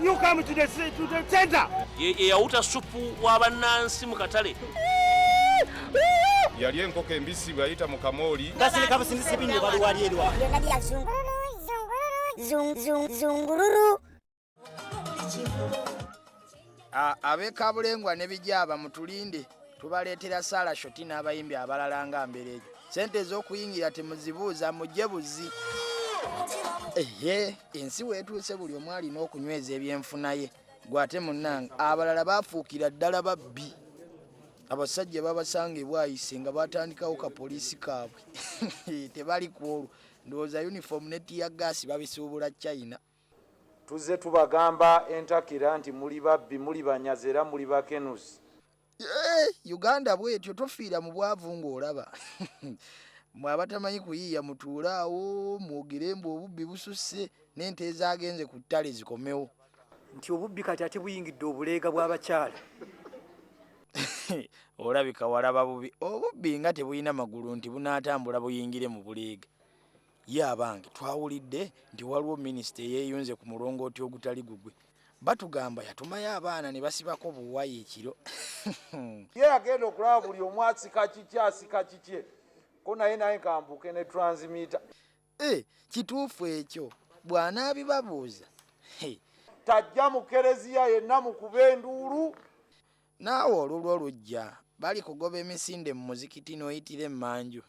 You come to the center. Yawuta supu w'abannansi mu katale. Yali enkoko embisi bwayita mu kamooli. Kasile kabasindise binne bali wali erwa. Zungururu. Ab'ekabulengwa ne bijaba mutulinde tubaleetera Sala Shoti n'abayimbi abalala nga mbere. Sente z'okuyingira temuzibuuza mujje buzi. Ensi weetuuse buli omu alina okunyweza ebyenfuna ye. Gwate munnange abalala baafuukira ddala babbi. Abasajja babasanga ebwayise nga batandikawo ka poliisi kaabwe. Tebali ku olwo. Ndowooza uniform ne tiya gaasi babisuubula China. Tuzze tubagamba entakira nti muli babbi, muli banyazi era muli bakenusi. Uganda bwetyo tofiira mu bwavu ng'olaba. Mwe abatamanyi kuyiiya mutuulaawo mwogere mbu obubbi bususse n'ente ezaagenze ku ttale zikomewo. Nti obubbi kati ate buyingidde obuleega bw'abakyala. Olabika walaba bubi. Obubbi nga tebulina magulu nti bunaatambula buyingire mu buleega. Ye abange twawulidde nti waliwo minisita eyeeyunze ku mulongooti ogutali gugwe. Batugamba yatumayo abaana ne basibako buwaya ekiro. Ye agenda okulaba buli omu asika kikye. Ko naye kambuke ne transmitter. Kituufu ekyo bw'anaabibabuuza. Tajja mu kereziya yenna mukube enduulu. Naawe olulwo lujja bali kugoba emisinde mu muzikiti n'oyitira emmanju.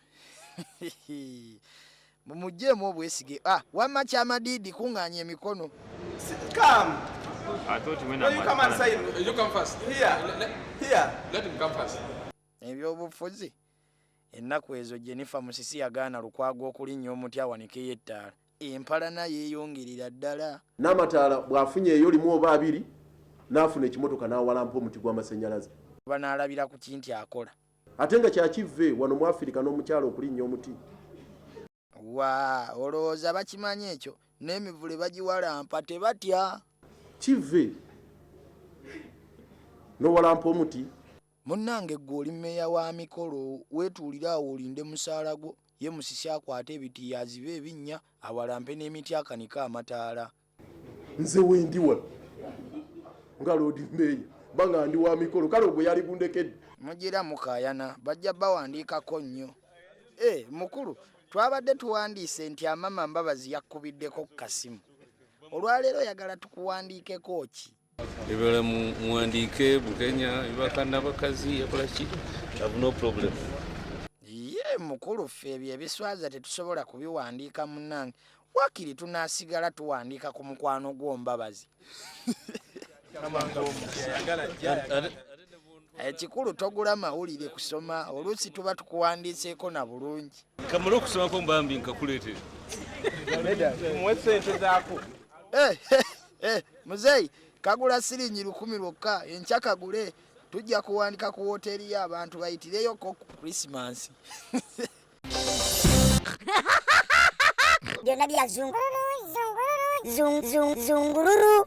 Mumugjeemu obwesige. Wamma Kyamadiidi kuŋŋaanya emikono. Come. I thought when you come and say you come first. Here. Let him come first. Ebyobufuzi. Ennaku ezo Jennifer Musisi yagaana Lukwago okulinnya omuti awanike yettaala. Empalana yeeyongerera ddala. N'amataala bw'afunye eyo limu oba abiri n'afuna ekimotoka n'awalampa omuti gw'amasannyalaze. Banaalabira ku kinti akola. Ate nga kyakivve wano mu Afirika n'omukyalo okulinnya omuti. Olowooza bakimanyi ekyo n'emivule bagiwalampa tebatya. Kivve n'owalampa omuti. Munnange ggwe oli mmeeya wa mikolo weetuulira awo olinde musaala gwo ye Musisi akwate ebiti yazibe ebinnya awalampe n'emiti akanika amataala. Nze wendiwa nga Lord Mayor banga ndi wa mikolo kale ogwo yali gundekedde. Mugira mukaayana bajja bawandiikako nnyo. Mukulu twabadde tuwandiise nti Amama Mbabazi yakkubiddeko ku kasimu. Olwaleero yagala tukuwandiikeko ki? Ebala muwandiike Bukenya ibakana bakazi yakola ki? Have no problem. Ye mukulu ffe ebyo ebiswaza tetusobola kubiwandiika munnange. Wakiri tunaasigala tuwandiika ku mukwano gw'Ombabazi. Ekikulu togula mawulire kusoma oluusi tuba tukuwandiiseeko na bulungi. Kamala okusomako mbambi nkakuleetere. Muwe ssente zaako. Muzeeyi kagula siringi 10 lwokka enkya kagule tujja kuwandika ku woteeri y'abantu bayitireyo ko ku Christmas. Zungururu.